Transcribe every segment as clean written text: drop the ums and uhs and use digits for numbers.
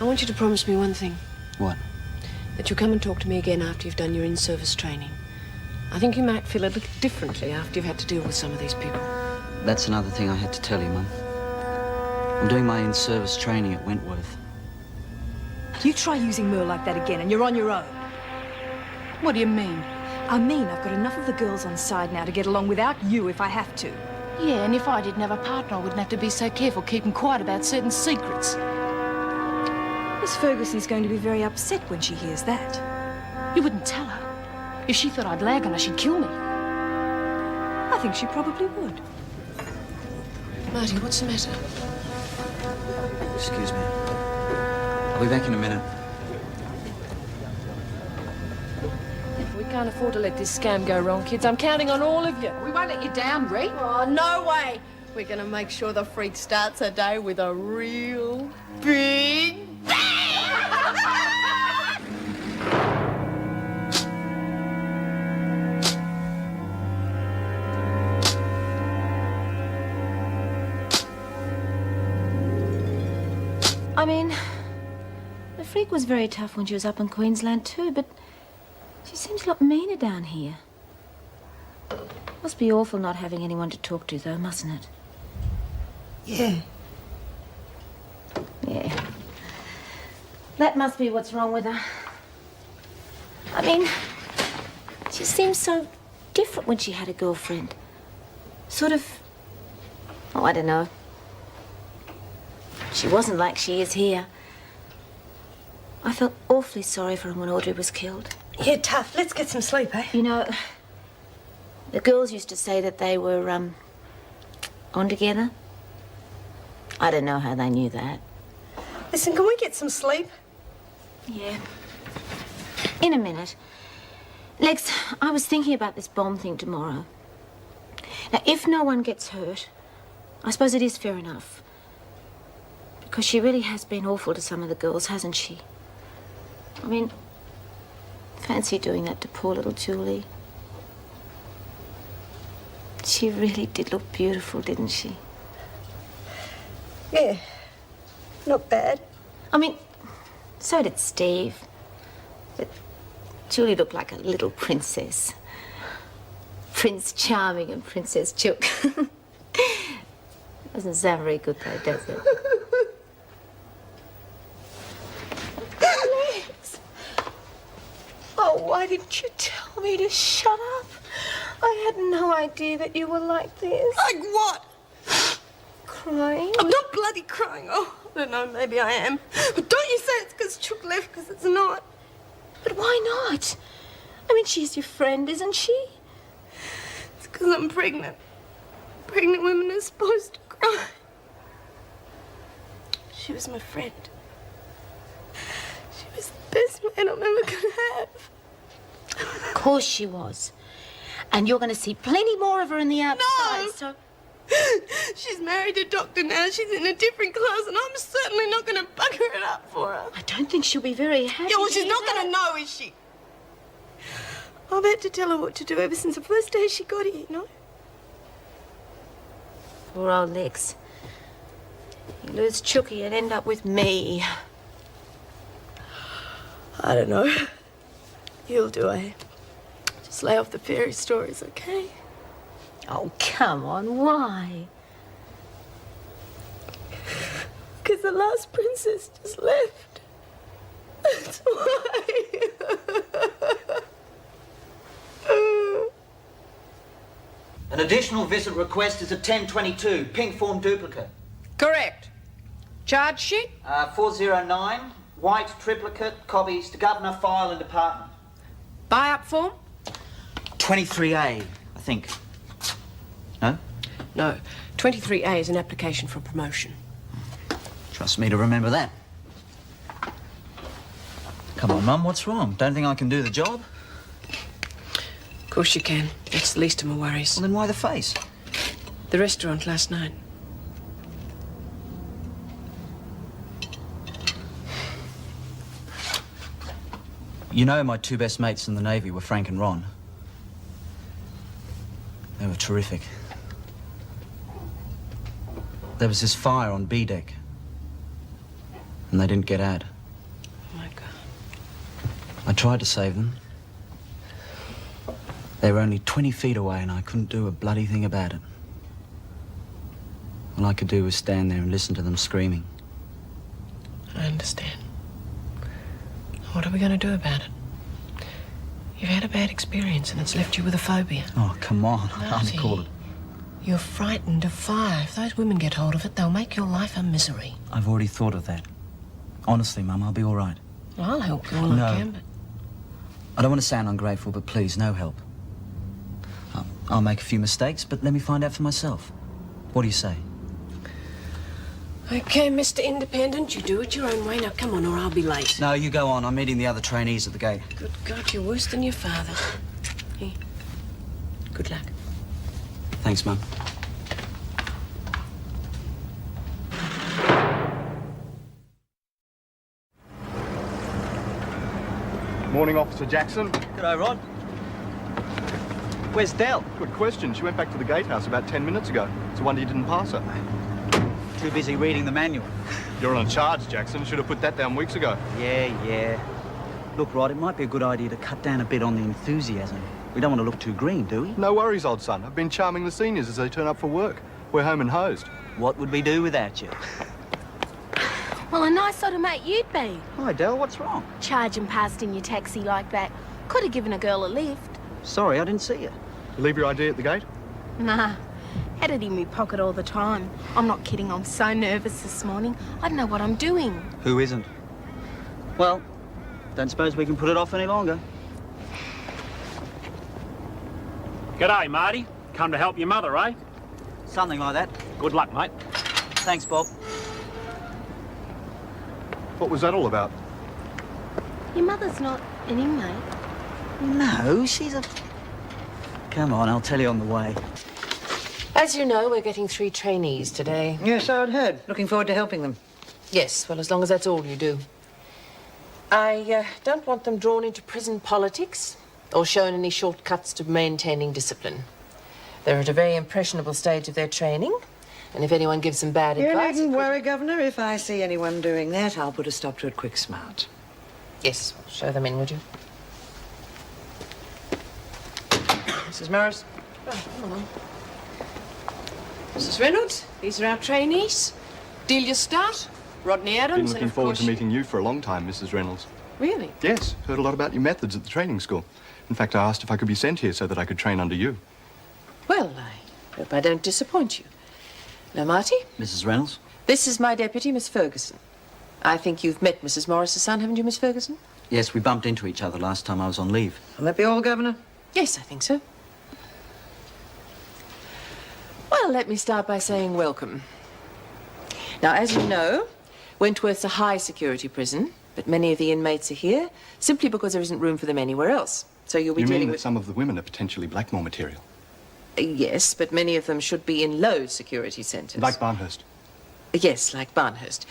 I want you to promise me one thing. What? That you'll come and talk to me again after you've done your in-service training. I think you might feel a little differently after you've had to deal with some of these people. That's another thing I had to tell you, Mum. I'm doing my in-service training at Wentworth. You try using Merle like that again and you're on your own. What do you mean? I mean, I've got enough of the girls on side now to get along without you if I have to. Yeah, and if I didn't have a partner, I wouldn't have to be so careful keeping quiet about certain secrets. Miss Ferguson's going to be very upset when she hears that. You wouldn't tell her. If she thought I'd lag on her, she'd kill me. I think she probably would. Marty, what's the matter? Excuse me. I'll be back in a minute. We can't afford to let this scam go wrong, kids. I'm counting on all of you. We won't let you down, Ree. Oh, no way. We're going to make sure the freak starts her day with a real big bang. I mean, the freak was very tough when she was up in Queensland too, but she seems a lot meaner down here. Must be awful not having anyone to talk to, though, mustn't it? Yeah. Yeah. That must be what's wrong with her. I mean, she seemed so different when she had a girlfriend. Sort of... oh, I don't know. She wasn't like she is here. I felt awfully sorry for her when Audrey was killed. Yeah, tough. Let's get some sleep, eh? You know, the girls used to say that they were, on together. I don't know how they knew that. Listen, can we get some sleep? Yeah. In a minute. Lex, I was thinking about this bomb thing tomorrow. Now, if no one gets hurt, I suppose it is fair enough. Because she really has been awful to some of the girls, hasn't she? I mean, fancy doing that to poor little Julie. She really did look beautiful, didn't she? Yeah. Not bad. I mean, so did Steve. But Julie looked like a little princess. Prince Charming and Princess Chook. Doesn't sound very good, though, does it? Oh, why didn't you tell me to shut up? I had no idea that you were like this. Like what? Crying? I'm not bloody crying. Oh, I don't know, maybe I am. But don't you say it's because Chook left, because it's not. But why not? I mean, she's your friend, isn't she? It's because I'm pregnant. Pregnant women are supposed to cry. She was my friend. She was the best man I'm ever gonna have. Of course she was. And you're going to see plenty more of her in the outside, No! so... She's married a doctor now. She's in a different class, and I'm certainly not going to bugger it up for her. I don't think she'll be very happy. Yeah, well, she's not either. going to know, is she? I've had to tell her what to do ever since the first day she got here, you know? Poor old Lex. You lose Chookie and end up with me. I don't know. You'll do, eh? Just lay off the fairy stories, okay? Oh, come on, why? Because the last princess just left. That's why. An additional visit request is at 10:22, pink form duplicate. Correct. Charge sheet? 409, white triplicate, copies to Governor, File and Department. Buy-up form? 23A, I think. No? No. 23A is an application for promotion. Trust me to remember that. Come on, Mum, what's wrong? Don't think I can do the job? Of course you can. That's the least of my worries. Well, then why the face? The restaurant last night. You know my two best mates in the Navy were Frank and Ron. They were terrific. There was this fire on B deck. and they didn't get out. Oh, my God. I tried to save them. They were only 20 feet away and I couldn't do a bloody thing about it. All I could do was stand there and listen to them screaming. I understand. What are we going to do about it? You've had a bad experience and it's left you with a phobia. Oh, come on. I can't Marty, call it. You're frightened of fire. If those women get hold of it, they'll make your life a misery. I've already thought of that. Honestly, Mum, I'll be all right. Well, I'll help you all No. I can, but... I don't want to sound ungrateful, but please, no help. I'll make a few mistakes, but let me find out for myself. What do you say? Okay, Mr. Independent, you do it your own way. Now, come on, or I'll be late. No, you go on. I'm meeting the other trainees at the gate. Good God, you're worse than your father. Here. Good luck. Thanks, Mum. Morning, Officer Jackson. G'day, Rod. Where's Dell? Good question. She went back to the gatehouse about 10 minutes ago. It's a wonder you didn't pass her. Too busy reading the manual. You're on charge, Jackson. Should have put that down weeks ago. Yeah. Look, Rod, it might be a good idea to cut down a bit on the enthusiasm. We don't want to look too green, do we? No worries, old son. I've been charming the seniors as they turn up for work. We're home and hosed. What would we do without you? Well, a nice sort of mate you'd be. Hi, Dell, what's wrong? Charging past in your taxi like that. Could have given a girl a lift. Sorry, I didn't see you. You leave your ID at the gate? Nah. Had it in my pocket all the time. I'm not kidding, I'm so nervous this morning. I don't know what I'm doing. Who isn't? Well, don't suppose we can put it off any longer. G'day, Marty. Come to help your mother, eh? Something like that. Good luck, mate. Thanks, Bob. What was that all about? Your mother's not an inmate. No, she's a... Come on, I'll tell you on the way. As you know, we're getting 3 trainees today. Yes, I'd heard. Looking forward to helping them. Yes, well, as long as that's all you do. I don't want them drawn into prison politics or shown any shortcuts to maintaining discipline. They're at a very impressionable stage of their training, and if anyone gives them bad You advice... needn't worry, Governor. If I see anyone doing that, I'll put a stop to it quick smart. Yes, show them in, would you? Mrs. Morris? Oh, come on. Mrs. Reynolds, these are our trainees. Delia Stout, Rodney Adams, Been and looking of forward course to meeting you for a long time, Mrs. Reynolds. Really? Yes, heard a lot about your methods at the training school. In fact, I asked if I could be sent here so that I could train under you. Well, I hope I don't disappoint you. Now, Marty, Mrs. Reynolds? this is my deputy, Miss Ferguson. I think you've met Mrs. Morris's son, haven't you, Miss Ferguson? Yes, we bumped into each other last time I was on leave. Will that be all, Governor? Yes, I think so. Well, let me start by saying welcome. Now, as you know, Wentworth's a high-security prison, but many of the inmates are here simply because there isn't room for them anywhere else. So you'll be You dealing mean that with... some of the women are potentially Blackmore material? Yes, but many of them should be in low-security centres. Like Barnhurst? Yes, like Barnhurst.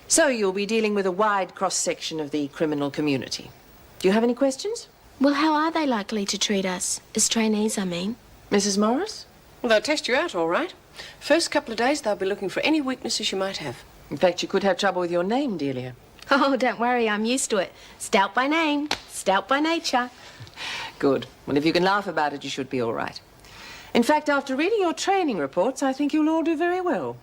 So you'll be dealing with a wide cross-section of the criminal community. Do you have any questions? Well, how are they likely to treat us? As trainees, I mean. Mrs. Morris? Well, they'll test you out, all right. First couple of days, they'll be looking for any weaknesses you might have. In fact, you could have trouble with your name, Delia. Oh, don't worry, I'm used to it. Stout by name, stout by nature. Good. Well, if you can laugh about it, you should be all right. In fact, after reading your training reports, I think you'll all do very well.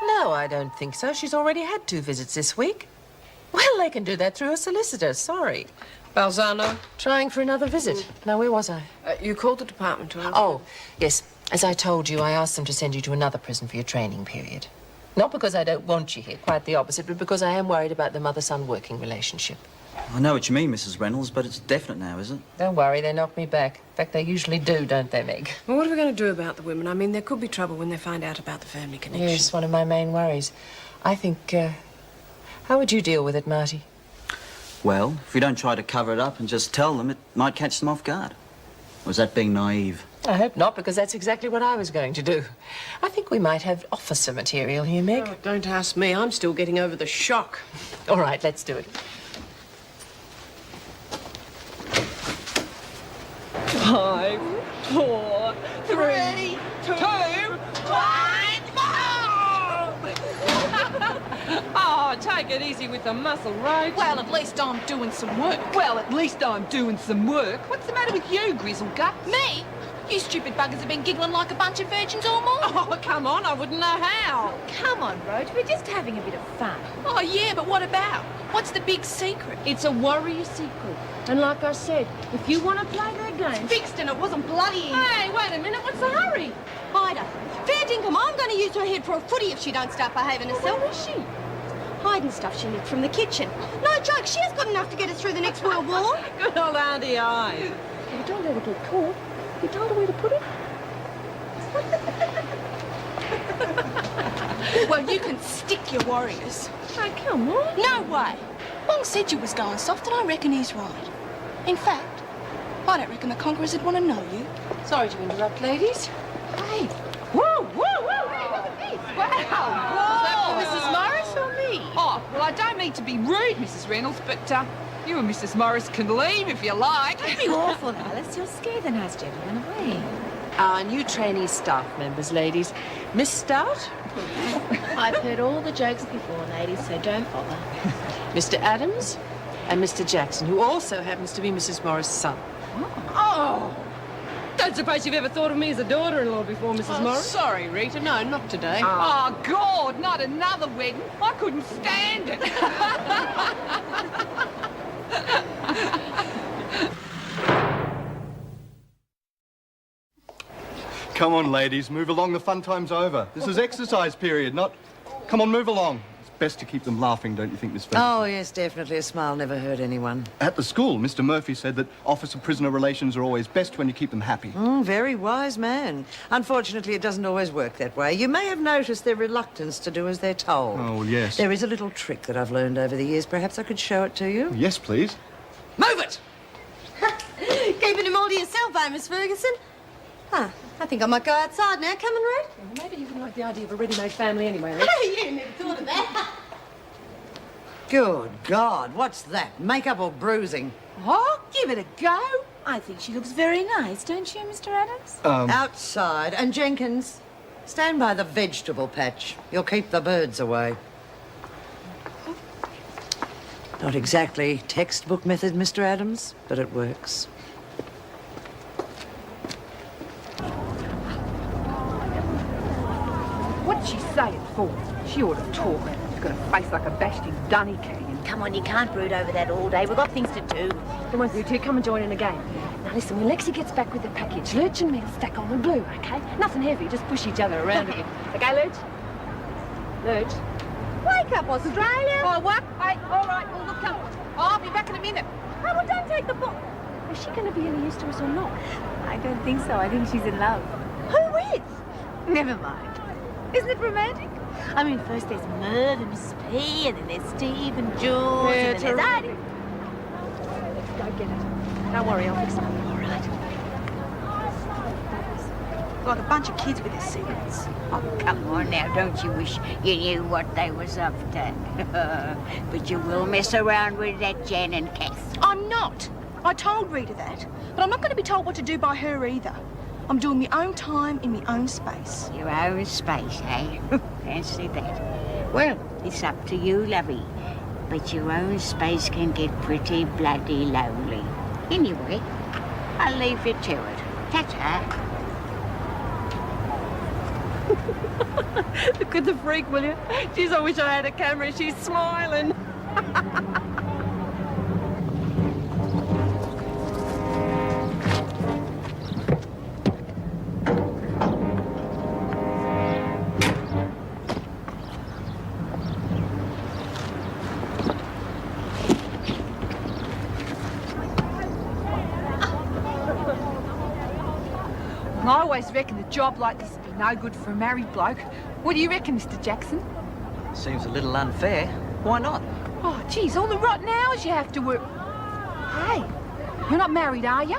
No, I don't think so. She's already had 2 visits this week. Well, they can do that through a solicitor. Sorry. Balzano, trying for another visit. Now, where was I? You called the department to ask. Oh, yes. As I told you, I asked them to send you to another prison for your training period. Not because I don't want you here, quite the opposite, but because I am worried about the mother-son working relationship. I know what you mean, Mrs. Reynolds, but it's definite now, is it? Don't worry, they knock me back. In fact, they usually do, don't they, Meg? Well, what are we going to do about the women? I mean, there could be trouble when they find out about the family connection. Yes, one of my main worries. I think, how would you deal with it, Marty? Well, if we don't try to cover it up and just tell them, it might catch them off guard. Or is that being naive? I hope not, because that's exactly what I was going to do. I think we might have officer material here, Meg. Oh, don't ask me. I'm still getting over the shock. All right, let's do it. 5, 4, 3, 2, 1, Oh, take it easy with the muscle, Rose. Well, at least I'm doing some work. Well, at least I'm doing some work. What's the matter with you, Grizzle Gut? Me? You stupid buggers have been giggling like a bunch of virgins all morning. Oh, come on, I wouldn't know how. Come on, Rose, we're just having a bit of fun. Oh, yeah, but what about? What's the big secret? It's a warrior secret. And like I said, if you want to play their game... Fixed and it wasn't bloody. Hey, wait a minute, what's the hurry? Ida, fair dinkum, I'm going to use her head for a footy if she don't start behaving herself. Where is she? Hiding stuff she nicked from the kitchen. No joke, she has got enough to get us through the next World War. Good old Auntie I. You don't let her get caught. You told her where to put it? Well, you can stick your warriors. Oh, come on. No way. Wong said you was going soft, and I reckon he's right. In fact, I don't reckon the Conquerors would want to know you. Sorry to interrupt, ladies. Hey. Whoa, whoa, whoa, hey, look at this. Wow. Is that for Mrs. Morris or me? Oh, well, I don't mean to be rude, Mrs. Reynolds, but you and Mrs. Morris can leave if you like. Don't be awful, Alice. You'll scare the nice gentleman away. Our new trainee staff members, ladies. Miss Stout, I've heard all the jokes before, ladies, so don't bother. Mr. Adams, and Mr. Jackson, who also happens to be Mrs. Morris' son. Oh! Don't suppose you've ever thought of me as a daughter-in-law before, Mrs. Morris? Sorry, Rita. No, not today. Oh, God, not another wedding. I couldn't stand it. Come on, ladies, move along. The fun time's over. This is exercise period, not... Come on, move along. It's best to keep them laughing, don't you think, Miss Ferguson? Oh, yes, definitely. A smile never hurt anyone. At the school, Mr. Murphy said that officer-prisoner relations are always best when you keep them happy. Very wise man. Unfortunately, it doesn't always work that way. You may have noticed their reluctance to do as they're told. Oh, well, yes. There is a little trick that I've learned over the years. Perhaps I could show it to you. Yes, please. Move it! Keeping him all to yourself, eh, Miss Ferguson? Huh. I think I might go outside now. Coming, Red? Maybe you wouldn't like the idea of a ready-made family anyway, Red. Yeah, never thought of that. Good God, what's that? Makeup or bruising? Oh, give it a go. I think she looks very nice, don't you, Mr. Adams? Outside. And Jenkins, stand by the vegetable patch. You'll keep the birds away. Not exactly textbook method, Mr. Adams, but it works. What'd she say it for? She ought to talk. She's got a face like a bashed dunny canyon. Come on, you can't brood over that all day. We've got things to do. Come on, you two, come and join in the game. Now listen, when Lexi gets back with the package, Lurch and me'll stack on the blue, okay? Nothing heavy, just push each other around a bit. Okay, Lurch? Lurch? Wake up, Australia. Oh, what? Hey, all right, well, look, come. I'll be back in a minute. Oh, well, don't take the ball. Is she going to be any use to us or not? I don't think so. I think she's in love. Who with? Never mind. Isn't it romantic? I mean, first there's Merv and Mrs. P, and then there's Steve and Jules, and then there's Addie. Let's go get it. Don't worry, I'll fix it. All right. Like a bunch of kids with their secrets. Oh, come on now, don't you wish you knew what they was up to? But you will mess around with that Jan and Kath. I'm not. I told Rita that. But I'm not going to be told what to do by her either. I'm doing my own time in my own space. Your own space, eh? Fancy that. Well, it's up to you, lovey. But your own space can get pretty bloody lonely. Anyway, I'll leave you to it. Ta-ta. Look at the freak, will you? Jeez, I wish I had a camera. She's smiling. I always reckon a job like this would be no good for a married bloke. What do you reckon, Mr. Jackson? Seems a little unfair. Why not? Oh, geez, all the rotten hours you have to work. Hey, you're not married, are you?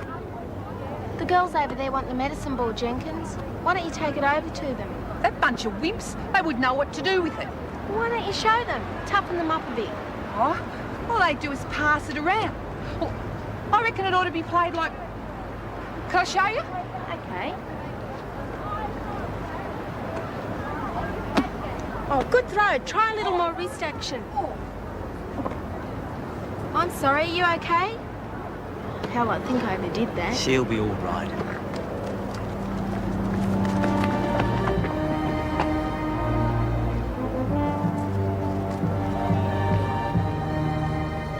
The girls over there want the medicine ball, Jenkins. Why don't you take it over to them? That bunch of wimps, they would know what to do with it. Why don't you show them? Toughen them up a bit. Oh, all they do is pass it around. Well, I reckon it ought to be played like... Can I show you? Okay. Oh, good throw. Try a little more wrist action. I'm sorry, are you okay? Hell, I think I overdid that. She'll be all right.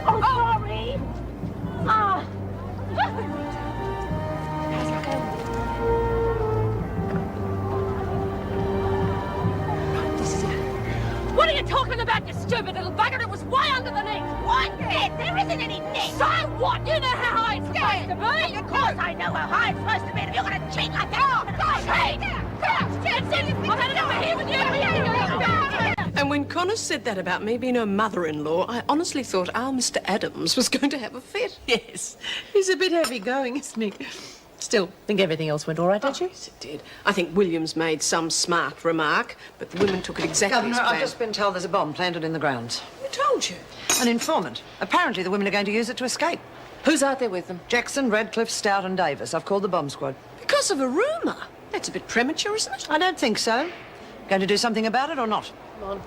Oh, sorry! Ah! What are you talking about, you stupid little bugger? It was way under the knee. What? There isn't any neck. So what? You know how high it's supposed to be. Of course I know how high it's supposed to be. If you're going to cheat like that. I've had enough of here with you. And when Connor said that about me being her mother-in-law, I honestly thought our Mr. Adams was going to have a fit. Yes. He's a bit heavy-going, isn't he? Still, think everything else went all right, don't you? Yes, it did. I think Williams made some smart remark, but the women took it exactly Governor, as planned. I've just been told there's a bomb planted in the grounds. Who told you? An informant. Apparently the women are going to use it to escape. Who's out there with them? Jackson, Radcliffe, Stout and Davis. I've called the bomb squad. Because of a rumour. That's a bit premature, isn't it? I don't think so. Going to do something about it or not? Come on.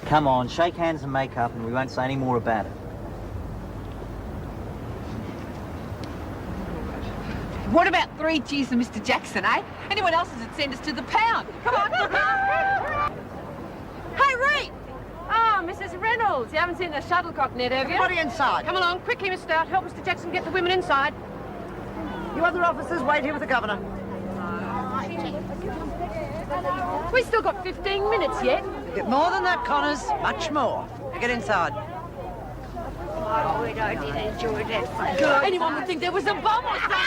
Come on, shake hands and make up and we won't say any more about it. What about 3 G's and Mr. Jackson, eh? Anyone else would send us to the pound. Come on. Hey, Reed! Ah, Mrs. Reynolds. You haven't seen the shuttlecock net, have you? Everybody inside. Come along, quickly, Miss Stout. Help Mr. Jackson get the women inside. You other officers wait here with the governor. We still got 15 minutes yet. You get more than that, Connors. Much more. Get inside. Oh, I did enjoy that. Anyone would think there was a bomb or something.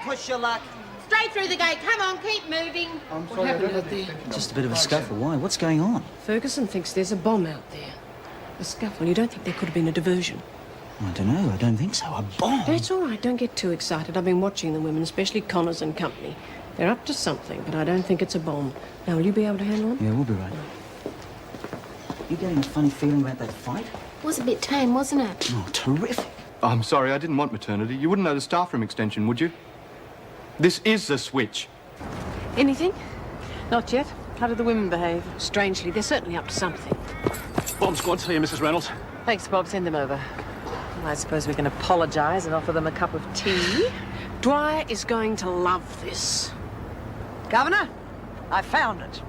Push your luck. Straight through the gate. Come on, keep moving. What happened out there? Just a bit of a scuffle. Why? What's going on? Ferguson thinks there's a bomb out there. A scuffle. You don't think there could have been a diversion? I don't know. I don't think so. A bomb? That's all right. Don't get too excited. I've been watching the women, especially Connors and company. They're up to something, but I don't think it's a bomb. Now, will you be able to handle them? Yeah, we'll be right. You getting a funny feeling about that fight? Was a bit tame, wasn't it? Oh, terrific. I'm sorry, I didn't want maternity. You wouldn't know the staff room extension, would you? This is the switch. Anything? Not yet. How did the women behave? Strangely, they're certainly up to something. Bomb squad's here, Mrs. Reynolds. Thanks, Bob. Send them over. Well, I suppose we can apologise and offer them a cup of tea. Dwyer is going to love this. Governor, I found it.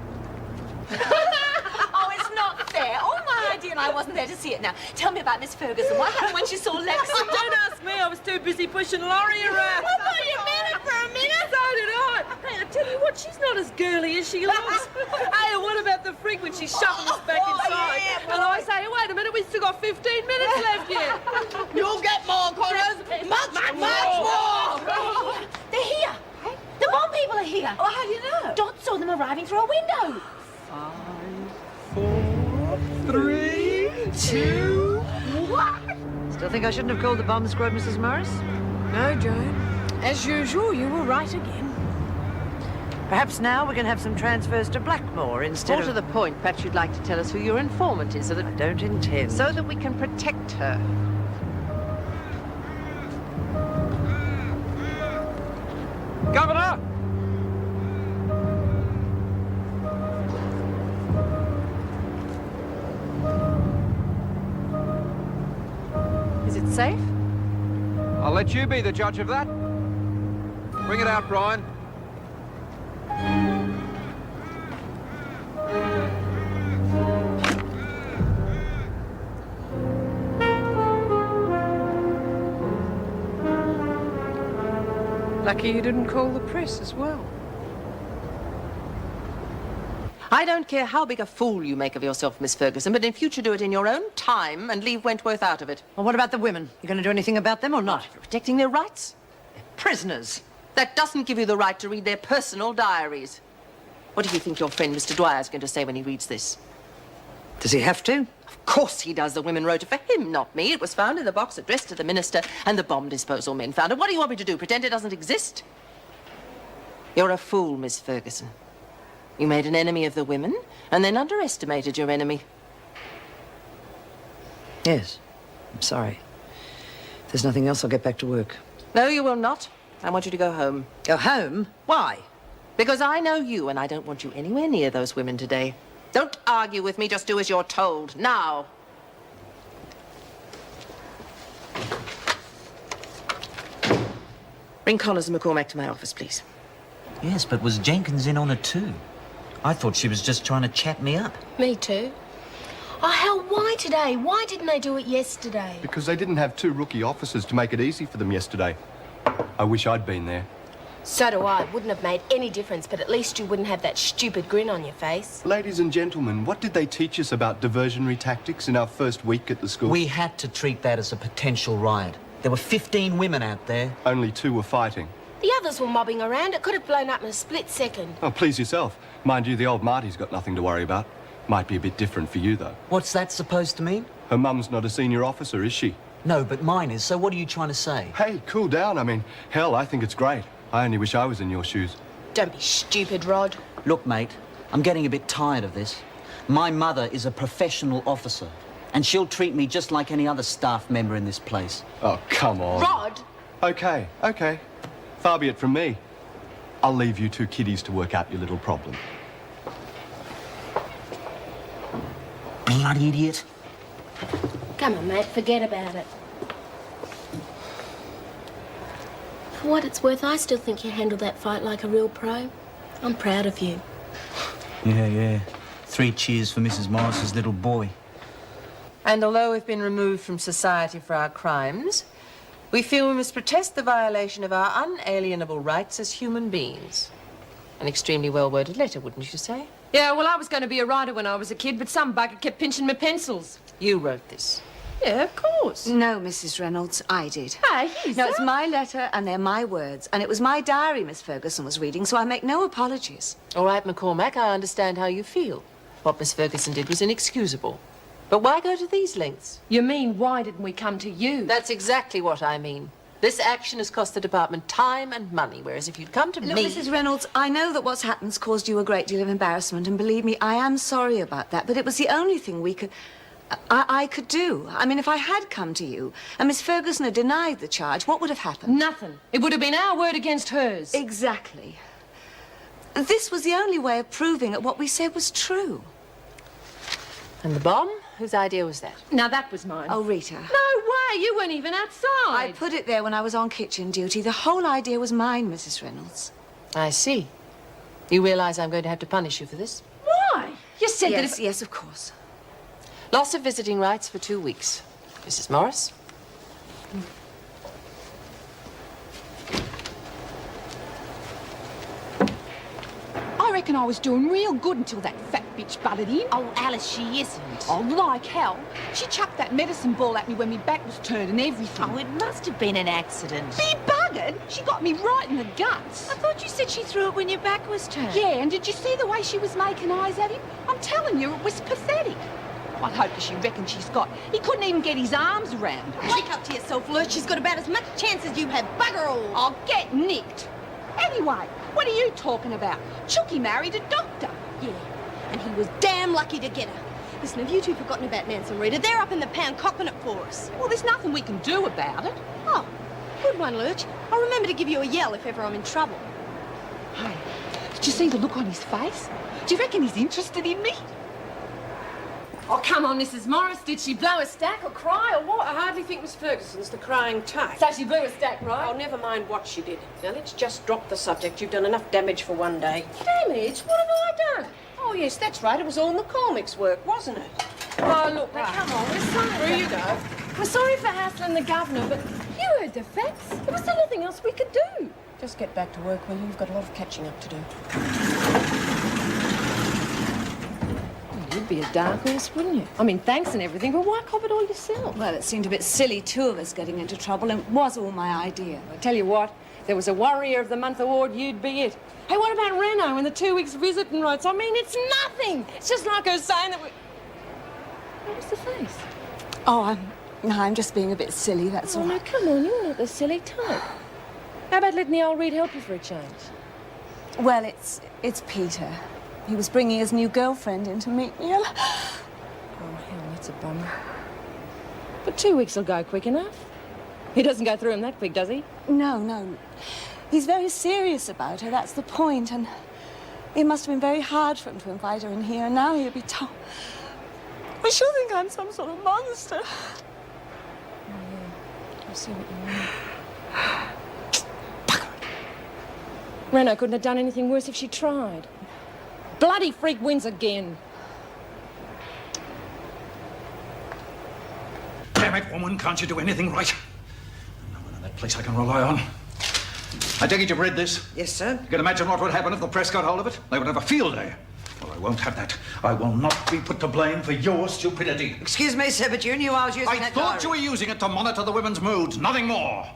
Oh, it's not fair. All my idea and I wasn't there to see it now. Tell me about Miss Ferguson. What happened when she saw Lex? Don't ask me. I was too busy pushing Laurie around. I thought you meant it for a minute. So did I. Hey, I tell you what, she's not as girly as she looks. Hey, what about the freak when she's shoving us back inside? yeah, and I say, wait a minute, we've still got 15 minutes left yet. You'll get more, Connors. Much more. They're here. The bomb people are here. Oh, how do you know? Dot saw them arriving through a window. 5, 4, 3, 2, 1. Still think I shouldn't have called the bomb squad, Mrs. Morris? No, Joan. As usual, you were right again. Perhaps now we can have some transfers to Blackmore instead More of... to the point, perhaps you'd like to tell us who your informant is, so that... I don't intend. So that we can protect her. Governor! Is it safe? I'll let you be the judge of that. Bring it out, Brian. Lucky you didn't call the press as well. I don't care how big a fool you make of yourself, Miss Ferguson, but in future do it in your own time and leave Wentworth out of it. Well, what about the women? You going to do anything about them or not? For protecting their rights? Prisoners. That doesn't give you the right to read their personal diaries. What do you think your friend Mr. Dwyer's going to say when he reads this? Does he have to? Of course he does. The women wrote it for him, not me. It was found in the box addressed to the minister, and the bomb disposal men found it. What do you want me to do, pretend it doesn't exist? You're a fool, Miss Ferguson. You made an enemy of the women, and then underestimated your enemy. Yes. I'm sorry. If there's nothing else, I'll get back to work. No, you will not. I want you to go home. Go home? Why? Because I know you, and I don't want you anywhere near those women today. Don't argue with me, just do as you're told. Now. Bring Connors and McCormack to my office, please. Yes, but was Jenkins in on it too? I thought she was just trying to chat me up. Me too. Oh, hell, why today? Why didn't they do it yesterday? Because they didn't have 2 rookie officers to make it easy for them yesterday. I wish I'd been there. So do I. Wouldn't have made any difference, but at least you wouldn't have that stupid grin on your face. Ladies and gentlemen, what did they teach us about diversionary tactics in our first week at the school? We had to treat that as a potential riot. There were 15 women out there. Only 2 were fighting. The others were mobbing around. It could have blown up in a split second. Oh, please yourself. Mind you, the old Marty's got nothing to worry about. Might be a bit different for you, though. What's that supposed to mean? Her mum's not a senior officer, is she? No, but mine is, so what are you trying to say? Hey, cool down. I mean, hell, I think it's great. I only wish I was in your shoes. Don't be stupid, Rod. Look, mate, I'm getting a bit tired of this. My mother is a professional officer, and she'll treat me just like any other staff member in this place. Oh, come on. Rod! Okay. Far be it from me. I'll leave you 2 kiddies to work out your little problem. Bloody idiot. Come on, mate, forget about it. For what it's worth, I still think you handled that fight like a real pro. I'm proud of you. Yeah. 3 cheers for Mrs. Morris's little boy. And although we've been removed from society for our crimes, we feel we must protest the violation of our unalienable rights as human beings. An extremely well-worded letter, wouldn't you say? Yeah, well, I was going to be a writer when I was a kid, but some bugger kept pinching my pencils. You wrote this. Yeah, of course. No, Mrs. Reynolds, I did. Hey, No, it's my letter and they're my words. And it was my diary Miss Ferguson was reading, so I make no apologies. All right, McCormack, I understand how you feel. What Miss Ferguson did was inexcusable. But why go to these lengths? You mean, why didn't we come to you? That's exactly what I mean. This action has cost the department time and money, whereas if you'd come to Look, me... Mrs. Reynolds, I know that what's happened's caused you a great deal of embarrassment, and believe me, I am sorry about that, but it was the only thing we could... I could do. I mean, if I had come to you and Miss Ferguson had denied the charge, what would have happened? Nothing. It would have been our word against hers. Exactly. This was the only way of proving that what we said was true. And the bomb? Whose idea was that? Now, that was mine. Oh, Rita. No way! You weren't even outside. I put it there when I was on kitchen duty. The whole idea was mine, Mrs. Reynolds. I see. You realize I'm going to have to punish you for this? Why? You said that if... Yes, of course. Loss of visiting rights for 2 weeks. Mrs. Morris? I reckon I was doing real good until that fat bitch butted in. Oh, Alice, she isn't. Oh, like hell. She chucked that medicine ball at me when my back was turned and everything. Oh, it must have been an accident. Be buggered! She got me right in the guts. I thought you said she threw it when your back was turned. Yeah, and did you see the way she was making eyes at him? I'm telling you, it was pathetic. What hope does she reckon she's got? He couldn't even get his arms around her. Wake up to yourself, Lurch. She's got about as much chance as you have. Bugger all. I'll get nicked. Anyway, what are you talking about? Chooky married a doctor. Yeah, and he was damn lucky to get her. Listen, have you two forgotten about Nance and Rita? They're up in the pound copping it for us. Well, there's nothing we can do about it. Oh, good one, Lurch. I'll remember to give you a yell if ever I'm in trouble. Hey, did you see the look on his face? Do you reckon he's interested in me? Oh, come on, Mrs. Morris. Did she blow a stack or cry or what? I hardly think Miss Ferguson's the crying type. So she blew a stack, right? Oh, never mind what she did. Now, let's just drop the subject. You've done enough damage for one day. Damage? What have I done? Oh, yes, that's right. It was all McCormick's work, wasn't it? Oh, look, now, come on. We're sorry. Through you go. We're sorry for hassling the governor, but you heard the facts. There was nothing else we could do. Just get back to work, will you? You've got a lot of catching up to do. You'd be a dark horse, wouldn't you? I mean, thanks and everything, but why cop it all yourself? Well, it seemed a bit silly, two of us getting into trouble, and it was all my idea. I tell you what, if there was a Warrior of the Month award, you'd be it. Hey, what about Reno and the 2 weeks visiting rights? I mean, it's nothing. It's just like her saying that we... What's the face? Oh, I'm just being a bit silly, that's all. Oh, no, come on, you're not the silly type. How about letting the old Reed help you for a change? Well, it's Peter. He was bringing his new girlfriend in to meet me. Oh, hell, that's a bummer. But 2 weeks will go quick enough. He doesn't go through them that quick, does he? No. He's very serious about her, that's the point, and it must have been very hard for him to invite her in here, and now he'll be told... I sure think I'm some sort of monster. Oh, yeah. I see what you mean. Reno couldn't have done anything worse if she tried. Bloody freak wins again. Damn it, woman, can't you do anything right? No one in that place I can rely on. I take it you've read this? Yes, sir. You can imagine what would happen if the press got hold of it? They would have a field day. Well, I won't have that. I will not be put to blame for your stupidity. Excuse me, sir, but you knew I was using I thought you were using it to monitor the women's moods, nothing more.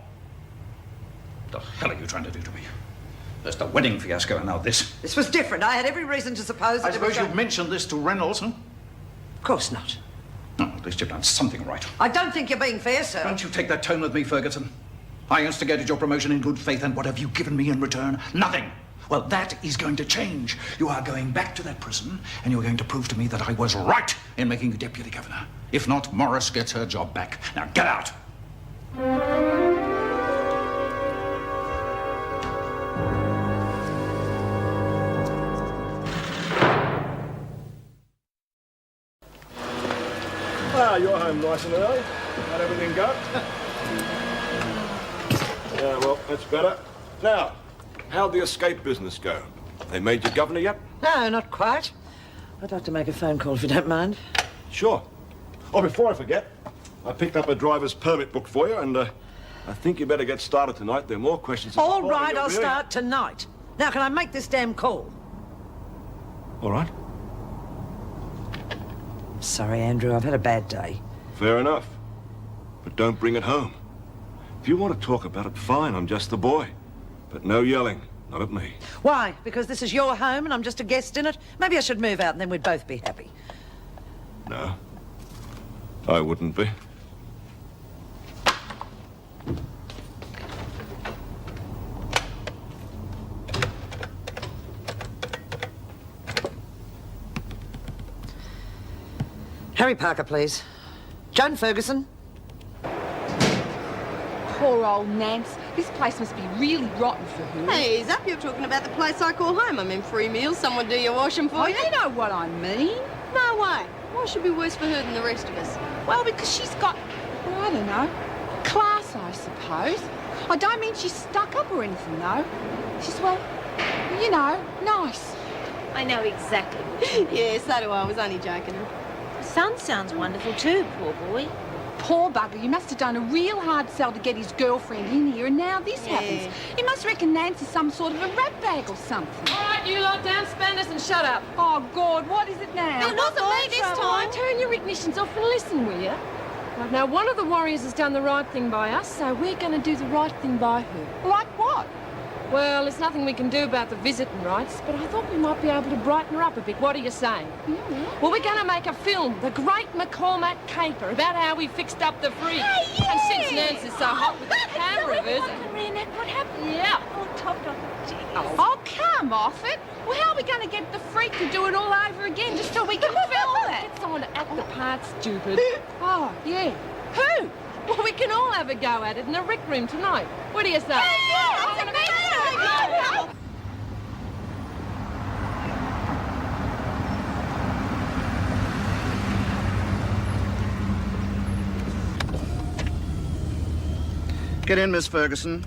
What the hell are you trying to do to me? There's the wedding fiasco and now this. This was different. I had every reason to suppose that I suppose you've mentioned this to Reynolds, huh? Of course not. No, at least you've done something right. I don't think you're being fair, sir. Don't you take that tone with me, Ferguson. I instigated your promotion in good faith, and what have you given me in return? Nothing. Well, that is going to change. You are going back to that prison, and you're going to prove to me that I was right in making you deputy governor. If not, Morris gets her job back. Now, get out! Ah, you're home nice and early. How'd everything go? Yeah, well, that's better. Now, how'd the escape business go? They made you governor yet? No, not quite. I'd like to make a phone call if you don't mind. Sure. Oh, before I forget, I picked up a driver's permit book for you, and I think you better get started tonight. There are more questions. All right, I'll start tonight. Now, can I make this damn call? All right. Sorry, Andrew, I've had a bad day. Fair enough. But don't bring it home. If you want to talk about it, fine, I'm just the boy. But no yelling, not at me. Why? Because this is your home and I'm just a guest in it? Maybe I should move out and then we'd both be happy. No, I wouldn't be. Harry Parker, please. Joan Ferguson. Poor old Nance. This place must be really rotten for her. Hey, ease up. You're talking about the place I call home. I'm in free meals. Someone do your washing for you. You know what I mean. No way. Why should be worse for her than the rest of us? Well, because she's got, well, I don't know, class, I suppose. I don't mean she's stuck up or anything, though. She's, well, you know, nice. I know exactly what you mean. Yeah, so do I. I was only joking. The son sounds wonderful too, poor boy. Poor bugger, you must have done a real hard sell to get his girlfriend in here, and now this happens. You must reckon Nancy's some sort of a rat bag or something. All right, you lot down, Spandus, and shut up. Oh, God, what is it now? It wasn't me this time. Turn your ignitions off and listen, will you? Right, now, one of the Warriors has done the right thing by us, so we're going to do the right thing by her. Like what? Well, there's nothing we can do about the visiting rights, but I thought we might be able to brighten her up a bit. What are you saying? Mm-hmm. Well, we're going to make a film, The Great McCormack Caper, about how we fixed up the freak. Hey, yeah! And since Nance is so hot with the camera of hers... I can reenact what happened. Yeah. Oh, top dog. Oh, come off it. Well, how are we going to get the freak to do it all over again just so we can film it? Get someone to act the part, stupid. Oh, yeah. Who? Well, we can all have a go at it in the Rick Room tonight. What do you say? Yeah, that's amazing. Get in, Miss Ferguson.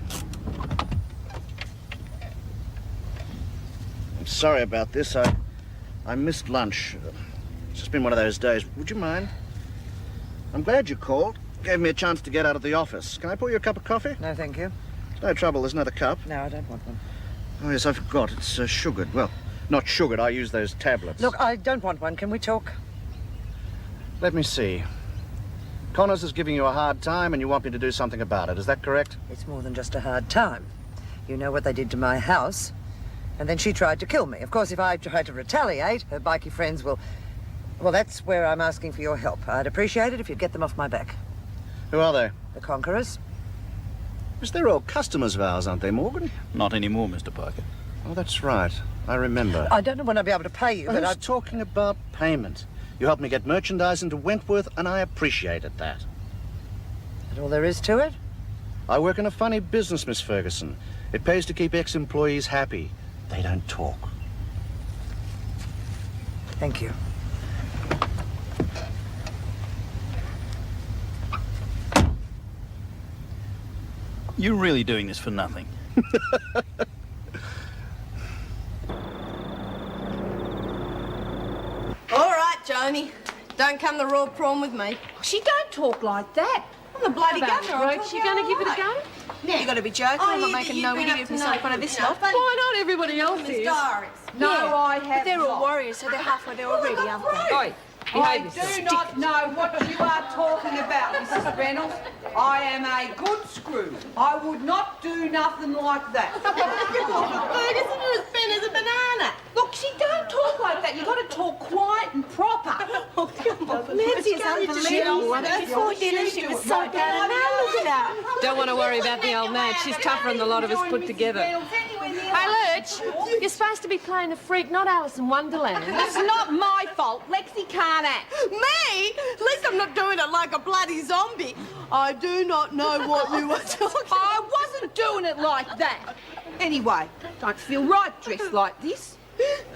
I'm sorry about this. I missed lunch. It's just been one of those days. Would you mind? I'm glad you called. Gave me a chance to get out of the office. Can I pour you a cup of coffee? No, thank you. No trouble, there's another cup. No, I don't want one. Oh, yes, I forgot. It's sugared. Well, not sugared. I use those tablets. Look, I don't want one. Can we talk? Let me see. Connors is giving you a hard time and you want me to do something about it. Is that correct? It's more than just a hard time. You know what they did to my house. And then she tried to kill me. Of course, if I try to retaliate, her bikey friends will... Well, that's where I'm asking for your help. I'd appreciate it if you'd get them off my back. Who are they? The Conquerors. Yes, they're all customers of ours, aren't they, Morgan? Not anymore, Mr. Parker. Oh, that's right. I remember. I don't know when I'll be able to pay you, but I'm talking about payment. You helped me get merchandise into Wentworth, and I appreciated that. That's all there is to it? I work in a funny business, Miss Ferguson. It pays to keep ex-employees happy. They don't talk. Thank you. You're really doing this for nothing. All right, Joni. Don't come the raw prawn with me. She don't talk like that. I'm the bloody About governor. Roach, you going to give it a go? Yeah. You got to be joking. I'm not making no idiot of myself in front of this lot. Why not? Everybody else is. No, I have But they're all not. warriors, so they're halfway there already, aren't they? Oi, I behave do yourself. not know what you are talking about, Mrs. Reynolds. I am a good screw. I would not do nothing like that. Ferguson, you're as thin as a banana. Look, she don't talk like that. You've got to talk quiet and proper. Nancy is unbelievable. Before dinner, she was so bad, and now look at her. Don't want to worry about the old man. She's tougher than the lot of us put together. Hey, Lurch, you're supposed to be playing the freak, not Alice in Wonderland. It's not my fault. Lexi can't act. Me? At least I'm not doing it like a bloody zombie. I do not know what you were talking about. I wasn't doing it like that. Anyway, don't feel right dressed like this.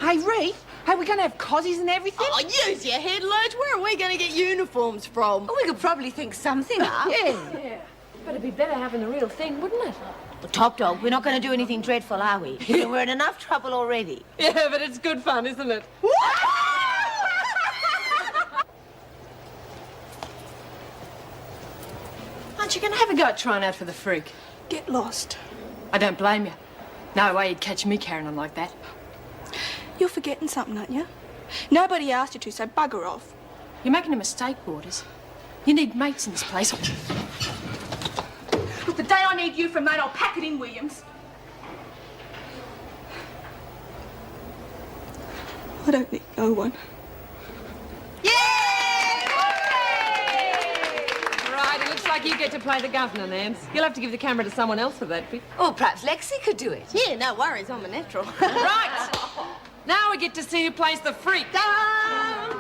Hey, Ree, hey, we're going to have cozies and everything? Oh, use your head, Lurch. Where are we going to get uniforms from? We could probably think something up. Yeah. But it'd be better having the real thing, wouldn't it? Well, Top Dog, we're not going to do anything dreadful, are we? We're in enough trouble already. Yeah, but it's good fun, isn't it? Aren't you going to have a go at trying out for the freak? Get lost. I don't blame you. No way you'd catch me carrying on like that. You're forgetting something, aren't you? Nobody asked you to, so bugger off. You're making a mistake, Waters. You need mates in this place. Look, the day I need you for a mate, I'll pack it in, Williams. I don't need no one. Right, it looks like you get to play the governor, Nance. You'll have to give the camera to someone else for that bit. Or perhaps Lexi could do it. Yeah, no worries. I'm a natural. Right. Now we get to see who plays the freak. Right?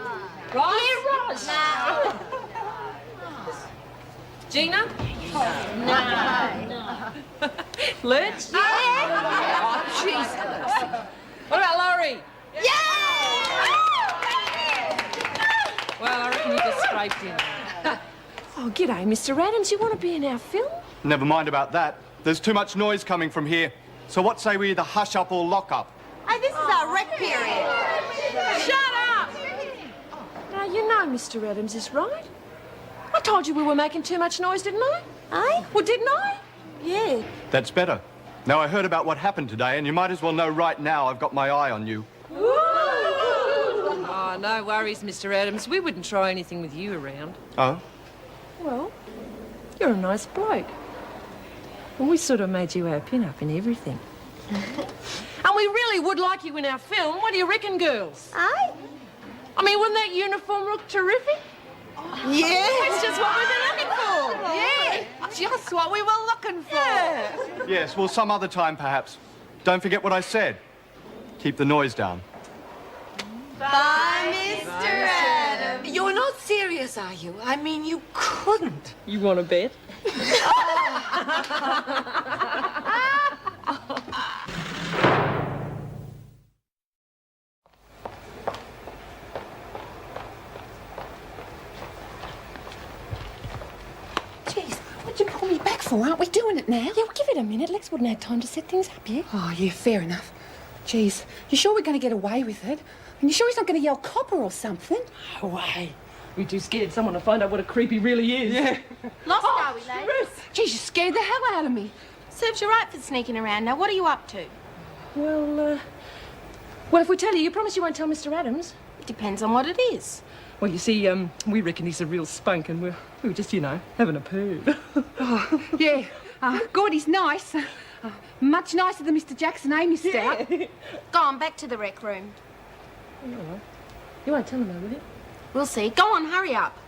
Yeah, Ross. Gina? No. Lurch? Oh, Jesus. What about Laurie? Well, I reckon you just scraped in. Oh, g'day, Mr. Adams. You want to be in our film? Never mind about that. There's too much noise coming from here. So what say we either hush up or lock up? Hey, this is our rec period. Shut up! Now, you know Mr. Adams is right. I told you we were making too much noise, didn't I? Eh? Well, didn't I? Yeah. That's better. Now, I heard about what happened today, and you might as well know right now I've got my eye on you. Oh, no worries, Mr. Adams. We wouldn't try anything with you around. Oh? Well, you're a nice bloke. And we sort of made you our pin-up in everything. And we really would like you in our film. What do you reckon, girls? Eh? I mean, wouldn't that uniform look terrific? Yeah. That's just what we've been looking for. Yeah. Just what we were looking for. Yeah. Yes, well, some other time, perhaps. Don't forget what I said. Keep the noise down. Bye, Mr. Adams. You're not serious, are you? I mean, you couldn't. You want to bet? Jeez, what'd you pull me back for? Aren't we doing it now? Yeah, well, give it a minute. Lex wouldn't have time to set things up yet. Oh, yeah, fair enough. Jeez, you sure we're going to get away with it? And you sure he's not going to yell copper or something? No way. We're too scared someone to find out what a creep he really is. Yeah. Lost, are we, ladies? Jeez, you scared the hell out of me. Serves you right for sneaking around. Now, what are you up to? Well, if we tell you, you promise you won't tell Mr. Adams? It depends on what it is. Well, you see, we reckon he's a real spunk, and we were just, you know, having a poo. Oh, yeah. Gordy's nice. Much nicer than Mr. Jackson, eh, Miss Stout? Go on, back to the rec room. All right. You won't tell him, though, will you? We'll see. Go on, hurry up.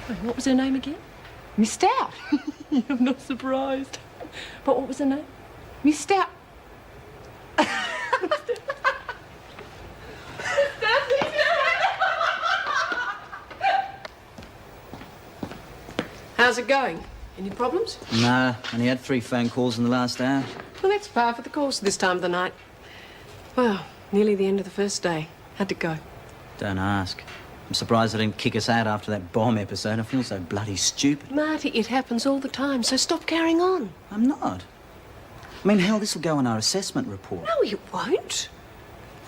Wait, what was her name again? Miss Stout. I'm not surprised. But what was her name? Miss Stout. How's it going? Any problems? No, only had 3 phone calls in the last hour. Well, that's par for the course this time of the night. Well, nearly the end of the first day. How'd it go? Don't ask. I'm surprised they didn't kick us out after that bomb episode. I feel so bloody stupid. Marty, it happens all the time, so stop carrying on. I'm not. I mean, hell, this will go on our assessment report. No, it won't.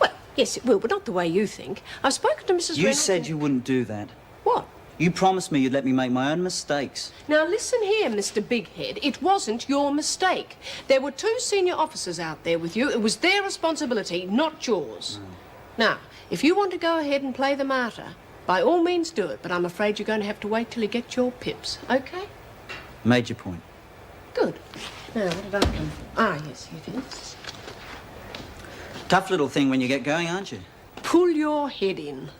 Well, yes, it will, but not the way you think. I've spoken to Mrs. You Reynolds. said you wouldn't do that. What? You promised me you'd let me make my own mistakes. Now, listen here, Mr. Bighead. It wasn't your mistake. There were 2 senior officers out there with you. It was their responsibility, not yours. Now, if you want to go ahead and play the martyr, by all means do it, but I'm afraid you're going to have to wait till you get your pips, OK? Made your point. Good. Now, what did I come for? Ah, yes, here it is. Tough little thing when you get going, aren't you? Pull your head in.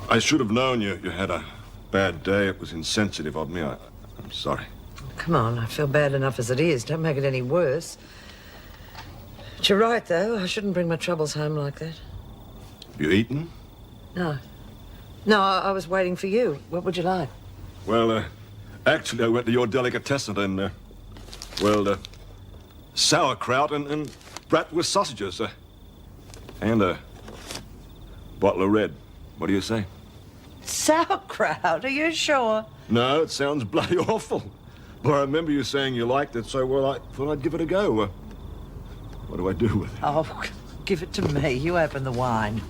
I should have known you had a bad day. It was insensitive of me. I'm sorry. Come on, I feel bad enough as it is. Don't make it any worse. But you're right, though. I shouldn't bring my troubles home like that. Have you eaten? No. No, I was waiting for you. What would you like? Well, actually, I went to your delicatessen and, sauerkraut and bratwurst sausages, and a bottle of red. What do you say? Sauerkraut? Are you sure? No, it sounds bloody awful. But I remember you saying you liked it, so, well, I thought I'd give it a go. What do I do with it? Oh, give it to me. You open the wine.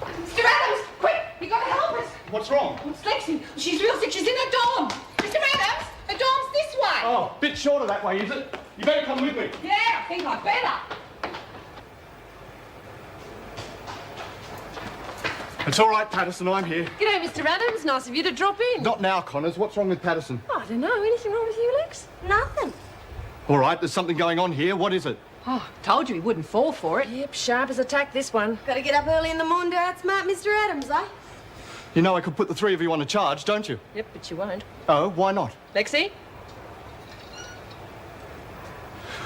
Mr. Adams, quick! You gotta help us. What's wrong? It's Lexi. She's real sick. She's in her dorm. Mr. Adams, her dorm's this way. Oh, bit shorter that way, is it? You better come with me. Yeah, I think I better. It's all right, Patterson, I'm here. G'day, Mr. Adams. Nice of you to drop in. Not now, Connors. What's wrong with Patterson? Oh, I don't know. Anything wrong with you, Lex? Nothing. All right, there's something going on here. What is it? Oh, told you he wouldn't fall for it. Yep, sharp as a tack, this one. Gotta get up early in the morning to outsmart Mr. Adams, eh? You know I could put the 3 of you on a charge, don't you? Yep, but you won't. Oh, why not? Lexi?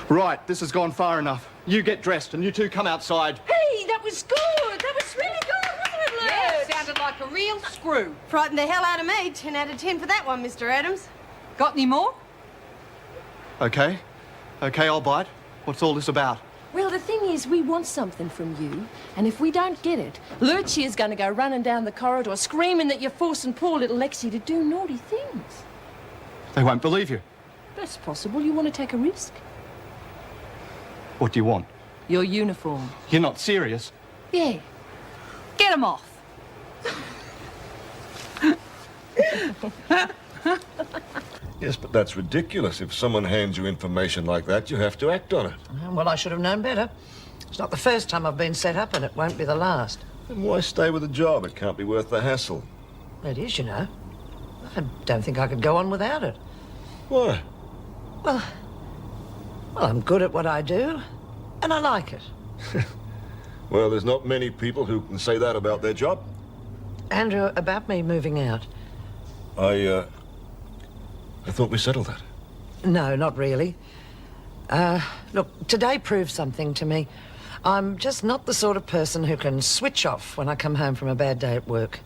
Right, this has gone far enough. You get dressed and you 2 come outside. Hey, that was good. That was really good, wasn't it, Lex? Yeah, sounded like a real screw. Frightened the hell out of me. 10 out of 10 for that one, Mr. Adams. Got any more? Okay. Okay, I'll bite. What's all this about? Well, the thing is, we want something from you, and if we don't get it, Lurchie is going to go running down the corridor screaming that you're forcing poor little Lexi to do naughty things. They won't believe you. That's possible. You want to take a risk? What do you want? Your uniform. You're not serious. Yeah. Get him off. Yes, but that's ridiculous. If someone hands you information like that, you have to act on it. Well, I should have known better. It's not the first time I've been set up, and it won't be the last. Then why stay with a job? It can't be worth the hassle. It is, you know. I don't think I could go on without it. Why? Well, I'm good at what I do, and I like it. Well, there's not many people who can say that about their job. Andrew, about me moving out. I thought we settled that. No, not really. Look, today proved something to me. I'm just not the sort of person who can switch off when I come home from a bad day at work.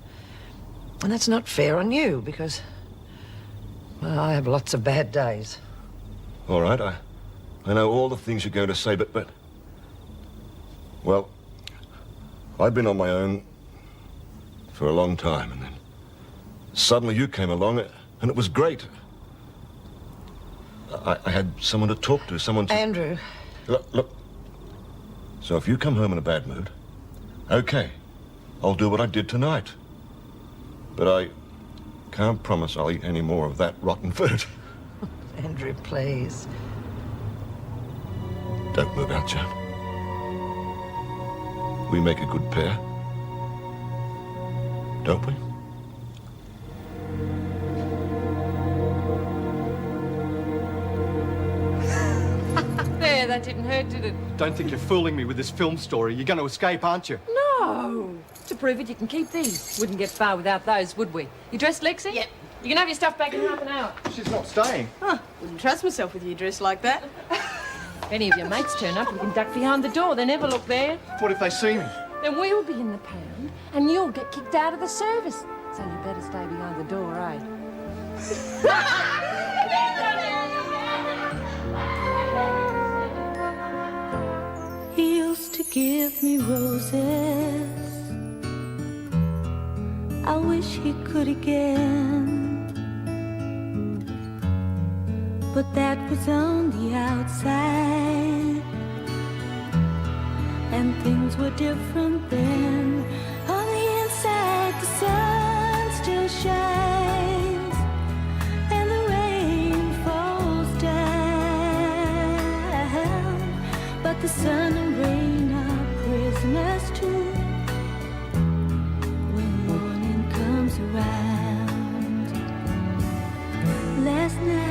And that's not fair on you, because, well, I have lots of bad days. All right, I know all the things you're going to say, but... Well, I'd been on my own for a long time, and then suddenly you came along, and it was great. I had someone to talk to, someone to... Andrew. Look. So if you come home in a bad mood, okay, I'll do what I did tonight. But I can't promise I'll eat any more of that rotten food. Andrew, please. Don't move out, Joan. We make a good pair, don't we? There, that didn't hurt, did it? Don't think you're fooling me with this film story. You're going to escape, aren't you? No. To prove it, you can keep these. Wouldn't get far without those, would we? You dressed, Lexi? Yep. You can have your stuff back in half an hour. She's not staying. Huh, wouldn't trust myself with you dressed like that. If any of your mates turn up, we can duck behind the door. They never look there. What if they see me? Then we'll be in the pound, and you'll get kicked out of the service. So you better stay behind the door, eh? He used to give me roses. I wish he could again. But that was on the outside, and things were different then. On the inside, the sun still shines, and the rain falls down. But the sun and rain are prisoners too when morning comes around. Last night